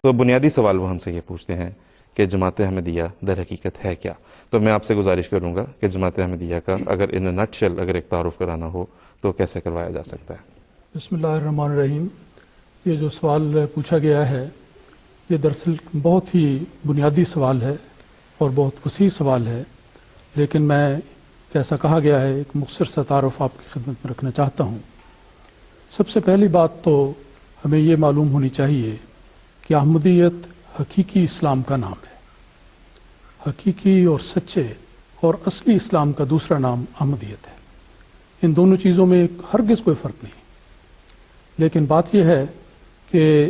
تو بنیادی سوال وہ ہم سے یہ پوچھتے ہیں کہ جماعت احمدیہ در حقیقت ہے کیا؟ تو میں آپ سے گزارش کروں گا کہ جماعت احمدیہ کا اگر ان نٹ شیل اگر ایک تعارف کرانا ہو تو کیسے کروایا جا سکتا ہے؟ بسم اللہ الرحمن الرحیم۔ یہ جو سوال پوچھا گیا ہے یہ دراصل بہت ہی بنیادی سوال ہے اور بہت وسیع سوال ہے، لیکن میں جیسا کہا گیا ہے ایک مختصر سا تعارف آپ کی خدمت میں رکھنا چاہتا ہوں۔ سب سے پہلی بات تو ہمیں یہ معلوم ہونی چاہیے کہ احمدیت حقیقی اسلام کا نام ہے۔ حقیقی اور سچے اور اصلی اسلام کا دوسرا نام احمدیت ہے۔ ان دونوں چیزوں میں ہرگز کوئی فرق نہیں، لیکن بات یہ ہے کہ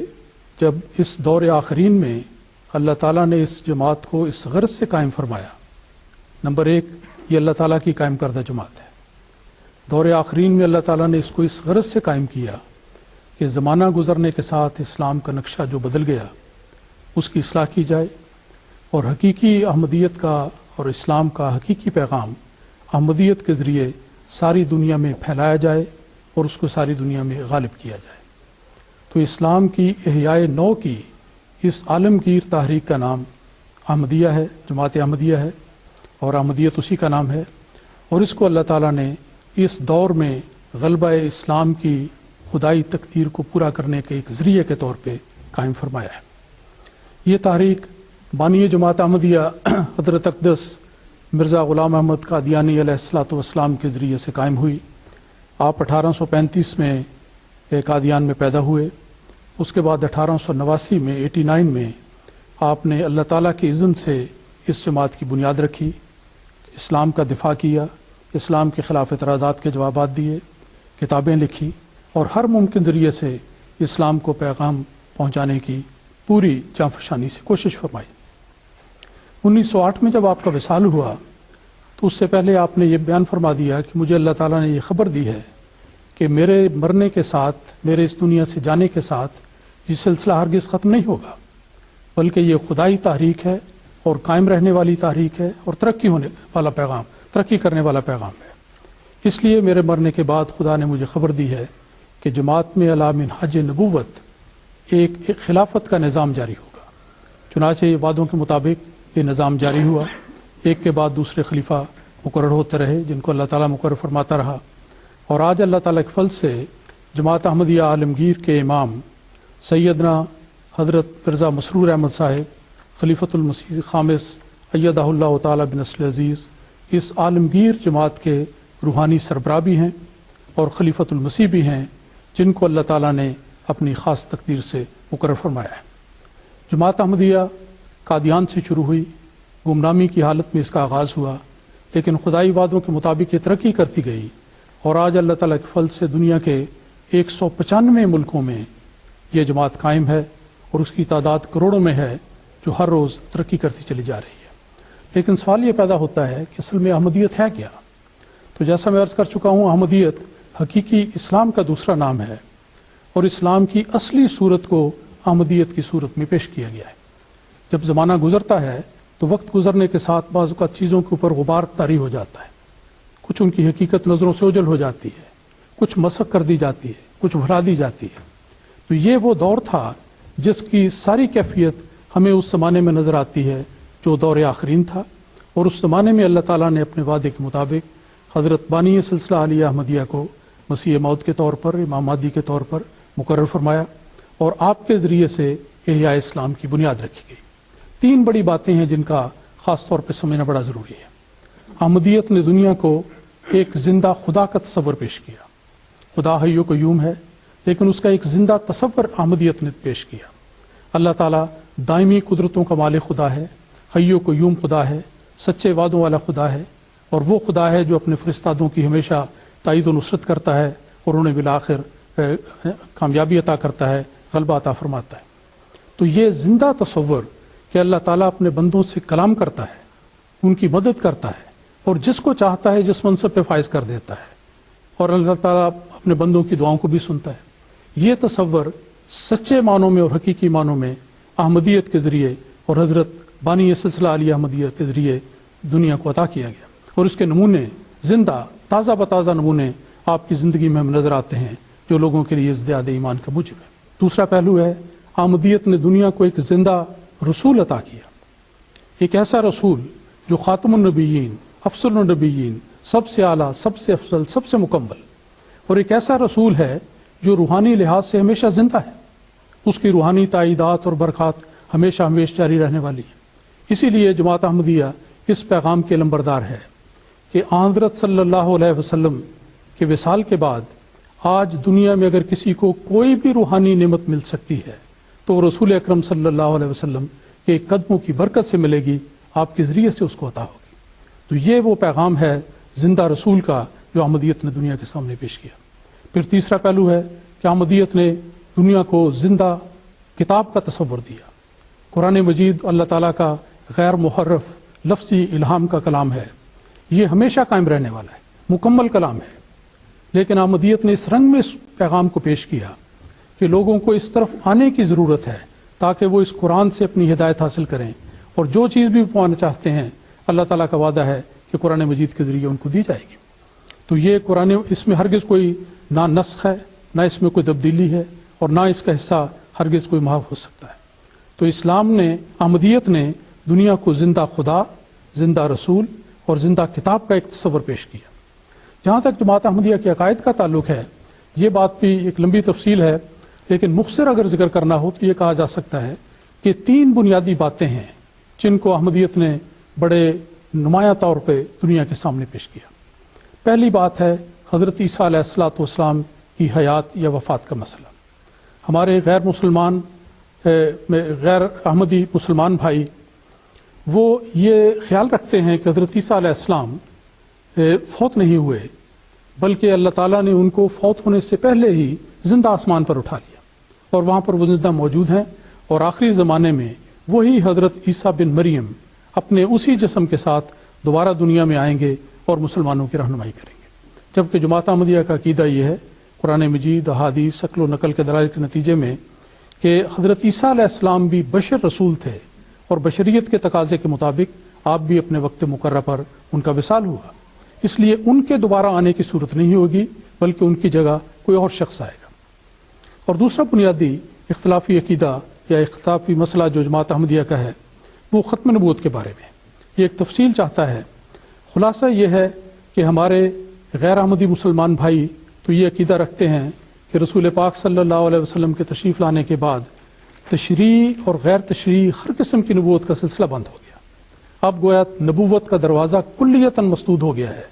جب اس دور آخرین میں اللہ تعالیٰ نے اس جماعت کو اس غرض سے قائم فرمایا، نمبر ایک یہ اللہ تعالیٰ کی قائم کردہ جماعت ہے۔ دور آخرین میں اللہ تعالیٰ نے اس کو اس غرض سے قائم کیا کہ زمانہ گزرنے کے ساتھ اسلام کا نقشہ جو بدل گیا اس کی اصلاح کی جائے، اور حقیقی احمدیت کا اور اسلام کا حقیقی پیغام احمدیت کے ذریعے ساری دنیا میں پھیلایا جائے اور اس کو ساری دنیا میں غالب کیا جائے۔ تو اسلام کی احیاء نو کی اس عالمگیر تحریک کا نام احمدیہ ہے، جماعت احمدیہ ہے، اور احمدیت اسی کا نام ہے، اور اس کو اللہ تعالیٰ نے اس دور میں غلبہ اسلام کی خدائی تقدیر کو پورا کرنے کے ایک ذریعے کے طور پہ قائم فرمایا ہے۔ یہ تحریک بانی جماعت احمدیہ حضرت اقدس مرزا غلام احمد قادیانی علیہ الصلوۃ والسلام کے ذریعے سے قائم ہوئی۔ آپ 1835 میں قادیان میں پیدا ہوئے، اس کے بعد 1889 میں 89 میں آپ نے اللہ تعالیٰ کی اذن سے اس جماعت کی بنیاد رکھی، اسلام کا دفاع کیا، اسلام کے خلاف اعتراضات کے جوابات دیے، کتابیں لکھی، اور ہر ممکن ذریعے سے اسلام کو پیغام پہنچانے کی پوری جانفشانی سے کوشش فرمائی۔ 1908 میں جب آپ کا وصال ہوا تو اس سے پہلے آپ نے یہ بیان فرما دیا کہ مجھے اللہ تعالیٰ نے یہ خبر دی ہے کہ میرے مرنے کے ساتھ، میرے اس دنیا سے جانے کے ساتھ یہ سلسلہ ہرگز ختم نہیں ہوگا، بلکہ یہ خدائی تحریک ہے اور قائم رہنے والی تحریک ہے اور ترقی کرنے والا پیغام ہے۔ اس لیے میرے مرنے کے بعد خدا نے مجھے خبر دی ہے کہ جماعت میں علی منہاج نبوت ایک خلافت کا نظام جاری ہوگا۔ چنانچہ یہ وعدوں کے مطابق یہ نظام جاری ہوا، ایک کے بعد دوسرے خلیفہ مقرر ہوتے رہے جن کو اللہ تعالیٰ مقرر فرماتا رہا، اور آج اللہ تعالیٰ کے فضل سے جماعت احمدیہ عالمگیر کے امام سیدنا حضرت مرزا مسرور احمد صاحب خلیفۃ المسیح خامس ایدہ اللہ تعالیٰ بنصر عزیز اس عالمگیر جماعت کے روحانی سربراہ بھی ہیں اور خلیفۃ المسیح بھی ہیں، جن کو اللہ تعالیٰ نے اپنی خاص تقدیر سے مقرر فرمایا ہے۔ جماعت احمدیہ قادیان سے شروع ہوئی، گمنامی کی حالت میں اس کا آغاز ہوا، لیکن خدائی وعدوں کے مطابق یہ ترقی کرتی گئی، اور آج اللہ تعالیٰ کے فضل سے دنیا کے 195 ملکوں میں یہ جماعت قائم ہے، اور اس کی تعداد کروڑوں میں ہے جو ہر روز ترقی کرتی چلی جا رہی ہے۔ لیکن سوال یہ پیدا ہوتا ہے کہ اصل میں احمدیت ہے کیا؟ تو جیسا میں عرض کر چکا ہوں، احمدیت حقیقی اسلام کا دوسرا نام ہے، اور اسلام کی اصلی صورت کو احمدیت کی صورت میں پیش کیا گیا ہے۔ جب زمانہ گزرتا ہے تو وقت گزرنے کے ساتھ بعض اوقات چیزوں کے اوپر غبار طاری ہو جاتا ہے، کچھ ان کی حقیقت نظروں سے اوجھل ہو جاتی ہے، کچھ مسخ کر دی جاتی ہے، کچھ بھلا دی جاتی ہے۔ تو یہ وہ دور تھا جس کی ساری کیفیت ہمیں اس زمانے میں نظر آتی ہے جو دور آخرین تھا، اور اس زمانے میں اللہ تعالیٰ نے اپنے وعدے کے مطابق حضرت بانی سلسلہ عالیہ احمدیہ کو مسیح موعود کے طور پر، امام مہدی کے طور پر مقرر فرمایا، اور آپ کے ذریعے سے احیاء اسلام کی بنیاد رکھی گئی۔ 3 بڑی باتیں ہیں جن کا خاص طور پہ سمجھنا بڑا ضروری ہے۔ احمدیت نے دنیا کو ایک زندہ خدا کا تصور پیش کیا۔ خدا حی و قیوم ہے، لیکن اس کا ایک زندہ تصور احمدیت نے پیش کیا۔ اللہ تعالیٰ دائمی قدرتوں کا مالک خدا ہے، حی و قیوم خدا ہے، سچے وعدوں والا خدا ہے، اور وہ خدا ہے جو اپنے فرستادوں کی ہمیشہ تائید و نصرت کرتا ہے اور انہیں بالآخر کامیابی عطا کرتا ہے، غلبہ عطا فرماتا ہے۔ تو یہ زندہ تصور کہ اللہ تعالیٰ اپنے بندوں سے کلام کرتا ہے، ان کی مدد کرتا ہے، اور جس کو چاہتا ہے جس منصب پہ فائز کر دیتا ہے، اور اللہ تعالیٰ اپنے بندوں کی دعاؤں کو بھی سنتا ہے، یہ تصور سچے معنوں میں اور حقیقی معنوں میں احمدیت کے ذریعے اور حضرت بانی سلسلہ علی احمدیہ کے ذریعے دنیا کو عطا کیا گیا، اور اس کے نمونے زندہ تازہ بتازہ نمونے آپ کی زندگی میں ہم نظر آتے ہیں جو لوگوں کے لیے ازدیاد ایمان کا موجب ہے۔ دوسرا پہلو ہے अहमदियत ने दुनिया को एक जिंदा रसूल अता किया, एक ऐसा रसूल जो खातमुन नबीयीन, अफसरुन नबीयीन, सबसे आला, सबसे अफजल, सबसे मुकम्मल, और एक ऐसा रसूल है जो रूहानी लिहाज से हमेशा जिंदा है। उसकी रूहानी तायीदात और बरक़ात हमेशा हमेशा जारी रहने वाली है। इसीलिए जमात अहमदिया इस पैगाम के लंबरदार है कि हज़रत सल्लल्लाहु अलैहि वसल्लम के विसाल के बाद आज दुनिया में अगर किसी को कोई भी रूहानी नेमत मिल सकती है तो रसूल अकरम सल्लल्लाहु अलैहि वसल्लम के कदमों की बरकत से मिलेगी, आपके ज़रिए से उसको अता होगी। तो ये वो पैगाम है जिंदा रसूल का जो अहमदियत ने दुनिया के सामने पेश किया। फिर तीसरा पहलू है कि अहमदियत ने दुनिया को जिंदा किताब का तसव्वुर दिया। कुरान मजीद अल्लाह ताला का गैर मुहर्रफ लफ्ज़ी इल्हाम का कलाम है, ये हमेशा कायम रहने वाला है, मुकम्मल कलाम है। लेकिन अहमदियत ने इस रंग में इस पैगाम को पेश किया कि लोगों को इस तरफ आने की ज़रूरत है ताकि वो इस कुरान से अपनी हिदायत हासिल करें, और जो चीज़ भी पाना चाहते हैं अल्लाह ताला का वादा है कि कुरान मजीद के ज़रिए उनको दी जाएगी। तो ये कुरान, इसमें हरगिज़ कोई ना नस्ख है, ना इसमें कोई तब्दीली है, और ना इसका हिस्सा हरगिज़ कोई महव हो सकता है। तो इस्लाम ने, अहमदियत ने दुनिया को जिंदा खुदा, जिंदा रसूल और जिंदा किताब का एक तस्वर पेश किया। जहाँ तक जमात अहमदिया के अकायद का ताल्लुक है, ये बात भी एक लंबी तफसील है, लेकिन मुख्तसर अगर जिक्र करना हो तो ये कहा जा सकता है कि 3 बुनियादी बातें हैं जिनको अहमदियत ने बड़े नुमाया तौर पर दुनिया के सामने पेश किया। पहली बात है हज़रत ईसा अलैहिस्सलाम की हयात या वफ़ात का मसला। हमारे गैर मुसलमान, गैर अहमदी मुसलमान भाई वो ये ख्याल रखते हैं कि हज़रत ईसा अलैहिस्सलाम फौत नहीं हुए, बल्कि अल्लाह ताला ने उनको फौत होने से पहले ही जिंदा आसमान पर उठा लिया और वहाँ पर वो जिंदा मौजूद हैं, और आखिरी ज़माने में वही हज़रत ईसा बिन मरियम अपने उसी जिस्म के साथ दोबारा दुनिया में आएंगे और मुसलमानों की रहनुमाई करेंगे। जबकि जमात अहमदिया का अकीदा ये है, कुरान मजीद, अहादीस, अक्ल व नकल के दलाइल के नतीजे में, कि हज़रत ईसा अलैहिस्सलाम भी बशर रसूल थे और बशरियत के तकाजे के मुताबिक आप भी अपने वक्त मुकर्रर पर उनका विसाल हुआ, इसलिए उनके दोबारा आने की सूरत नहीं होगी, बल्कि उनकी जगह कोई और शख्स आएगा। और दूसरा बुनियादी इख्तलाफी अकीदा या इख्तलाफी मसला जो जमात अहमदिया का है वो ख़त्म नबूवत के बारे में, ये एक तफसील चाहता है। खुलासा ये है कि हमारे गैर अहमदी मुसलमान भाई तो ये अकीदा रखते हैं कि रसूल पाक सल्लल्लाहु अलैहि वसल्लम के तशरीफ़ लाने के बाद तशरी और गैर तशरी हर किस्म की नबूवत का सिलसिला बंद हो गया। अब गोया नबूवत का दरवाज़ा कुल्लियतन मसदूद हो गया है,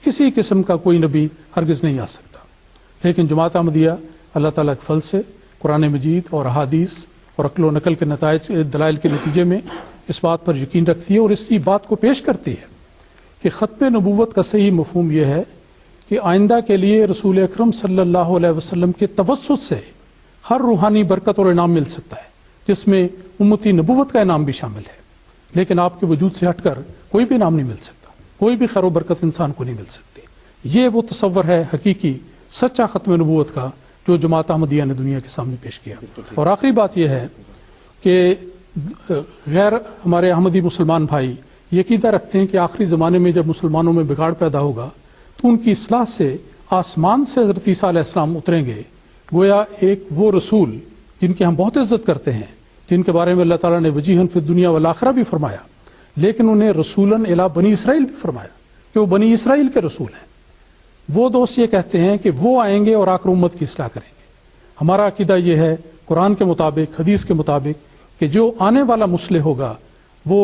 किसी किस्म का कोई नबी हरगिज़ नहीं आ सकता। लेकिन जमात अहमदिया अल्लाह ताला के फल से कुरान मजीद और अहादीस और अक्ल व नकल के नताइज दलाइल के नतीजे में इस बात पर यकीन रखती है और इसी बात को पेश करती है कि ख़त्म नबूवत का सही मफ़हूम यह है कि आइंदा के लिए रसूल अकरम सल्लल्लाहु अलैहि वसल्लम के तवस्सुत से हर रूहानी बरकत और इनाम मिल सकता है, जिसमें उम्मती नबूवत का इनाम भी शामिल है। लेकिन आपके वजूद से हटकर कोई भी इनाम नहीं मिल सकता, कोई भी खैर बरकत इंसान को नहीं मिल सकती। ये वो तसव्वुर है हकीकी सच्चा ख़त्म नबूवत का जो जमात अहमदिया ने दुनिया के सामने पेश किया। और आखिरी बात यह है कि गैर हमारे अहमदी मुसलमान भाई ये अकीदा रखते हैं कि आखिरी ज़माने में जब मुसलमानों में बिगाड़ पैदा होगा तो उनकी इस्लाह से आसमान से हज़रत ईसा अलैहिस्सलाम उतरेंगे। गोया एक वो रसूल जिनकी हम बहुत इज्जत करते हैं, जिनके बारे में अल्लाह ताला ने वजीहन फिद दुनिया वल आखिरा भी फरमाया, लेकिन उन्हें रसूलन इला बनी इसराइल भी फरमाया कि वो बनी इसराइल के रसूल हैं। वो दोस्त ये कहते हैं कि वो आएंगे और आकर उम्मत की इस्लाह करेंगे। हमारा अकीदा ये है कुरान के मुताबिक, हदीस के मुताबिक, कि जो आने वाला मुस्लिह होगा वो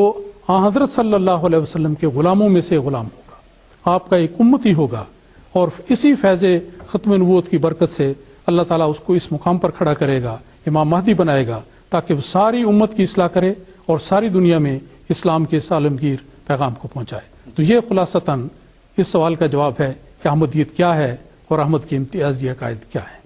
हज़रत सल्लल्लाहु अलैहि वसल्लम के ग़ुलामों में से ग़ुलाम होगा, आपका एक उम्मती होगा, और इसी फैज़ ख़त्म नबूवत की बरकत से अल्लाह ताला उसको इस मुकाम पर खड़ा करेगा, इमाम महदी बनाएगा, ताकि वो सारी उम्मत की इस्लाह करे और सारी दुनिया में इस्लाम के आलमगीर पैगाम को पहुँचाए। तो ये खुलासतन इस सवाल का जवाब है कि अहमदियत क्या है और अहमद के इम्तियाज़ी अकायद क्या है।